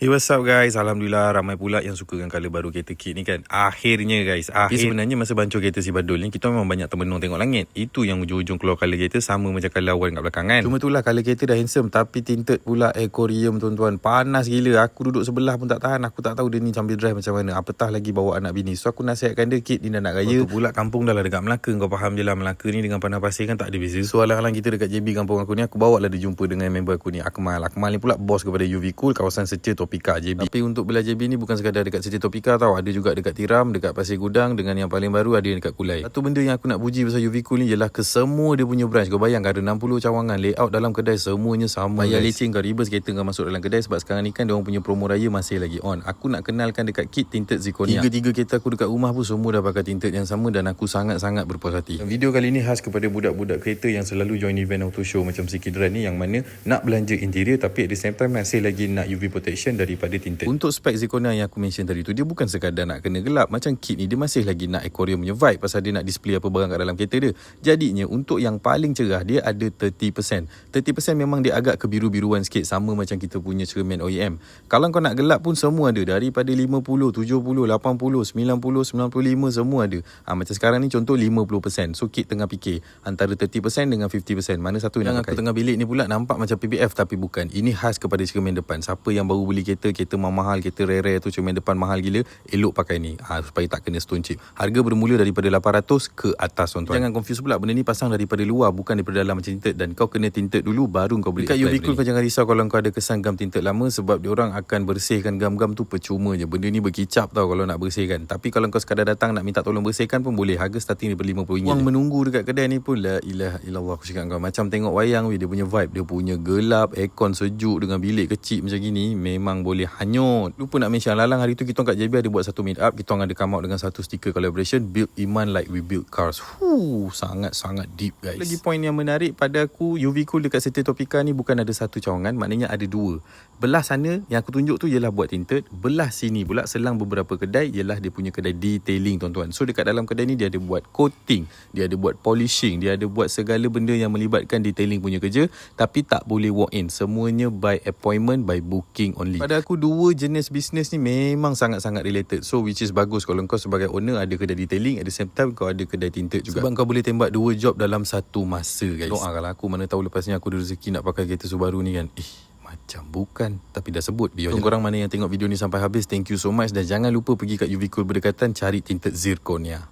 Hey, what's up guys? Alhamdulillah ramai pula yang suka dengan colour baru kereta Kit ni kan. Akhirnya guys, sebenarnya masa bancur kereta si Badul ni, kita memang banyak termenung tengok langit. Itu yang ujung-ujung keluar colour kereta sama macam colour awal kat belakang kan. Cuma itulah colour kereta dah handsome, tapi tinted pula aquarium tuan-tuan. Panas gila, aku duduk sebelah pun tak tahan. Aku tak tahu dia ni sambil drive macam mana. Apatah lagi bawa anak bini. So aku nasihatkan dia, Kit ni dah nak raya. Pula kampung dah lah dekat Melaka. Kau faham je lah, Melaka ni dengan Padang Pasir kan tak ada beza. So alang-alang kita dekat JB kampung aku ni, aku bawa lah dia jumpa dengan member aku ni, Akmal. Akmal ni pula bos kepada UV Cool kawasan Setia Topika JB. Tapi untuk belah JB ni bukan sekadar dekat Setia Topika tau. Ada juga dekat Tiram, dekat Pasir Gudang, dengan yang paling baru ada yang dekat Kulai. Satu benda yang aku nak puji pasal UV Cool ni ialah kesemua dia punya branch. Kau bayangkan ada 60 cawangan, layout dalam kedai semuanya sama. Bayar leceh kau reverse kereta kau masuk dalam kedai, sebab sekarang ni kan diorang punya promo raya masih lagi on. Aku nak kenalkan dekat Kit tinted Zirconia. Tiga kereta aku dekat rumah pun semua dah pakai tinted yang sama dan aku sangat-sangat berpuas hati. Video kali ni khas kepada budak-budak kereta yang selalu join event auto show macam Sikidran ni, yang mana nak belanja interior tapi at the same time masih lagi nak UV protection daripada tinted. Untuk spek Zirconia yang aku mention tadi tu, dia bukan sekadar nak kena gelap. Macam Kit ni dia masih lagi nak aquarium punya vibe, pasal dia nak display apa barang kat dalam kereta dia. Jadinya untuk yang paling cerah dia ada 30%. 30% memang dia agak kebiru-biruan sikit, sama macam kita punya cermin OEM. Kalau kau nak gelap pun semua ada, daripada 50, 70, 80, 90, 95 semua ada. Macam sekarang ni contoh 50%. So Kit tengah fikir antara 30% dengan 50%, mana satu yang aku tengah bilik ni pula nampak macam PBF tapi bukan. Ini khas kepada cermin depan. Siapa yang baru beli kereta mahal, kereta rare tu cermin depan mahal gila, elok pakai ni supaya tak kena stone chip. Harga bermula daripada 800 ke atas tuan-tuan. Jangan confuse pula, benda ni pasang daripada luar, bukan daripada dalam macam tinted, dan kau kena tinted dulu baru kau boleh. Dekat UV Cool kau jangan risau kalau kau ada kesan gam tinted lama, sebab diorang akan bersihkan gam-gam tu percuma je. Benda ni berkicap tau kalau nak bersihkan. Tapi kalau kau sekadar datang nak minta tolong bersihkan pun boleh. Harga starting daripada RM50. Wang menunggu dekat kedai ni pun la ilaha illallah, aku cakap kau macam tengok wayang dia punya vibe, dia punya gelap, aircon sejuk dengan bilik kecil macam gini, memang boleh hanyut. Lupa nak mention, lalang hari tu kita kat JB ada buat satu meet up, kita orang ada come out dengan satu stiker collaboration, Build Iman Like We Build Cars. Sangat-sangat deep guys. Lagi point yang menarik pada aku, UV Cool dekat Setia Topika ni bukan ada satu cawangan, maknanya ada dua. Belah sana yang aku tunjuk tu ialah buat tinted, belah sini pula selang beberapa kedai ialah dia punya kedai detailing tuan-tuan. So dekat dalam kedai ni dia ada buat coating, dia ada buat polishing, dia ada buat segala benda yang melibatkan detailing punya kerja, tapi tak boleh walk in, semuanya by appointment, by booking only. Pada aku dua jenis bisnes ni memang sangat-sangat related. So which is bagus kalau kau sebagai owner ada kedai detailing, at the same time kau ada kedai tinted juga, sebab kau boleh tembak dua job dalam satu masa guys. Doa kalau aku, mana tahu lepas ni aku ada rezeki nak pakai kereta Subaru ni kan. Macam bukan, tapi dah sebut. Biar korang mana yang tengok video ni sampai habis, thank you so much, dan jangan lupa pergi kat UV Cool berdekatan cari tinted Zirconia.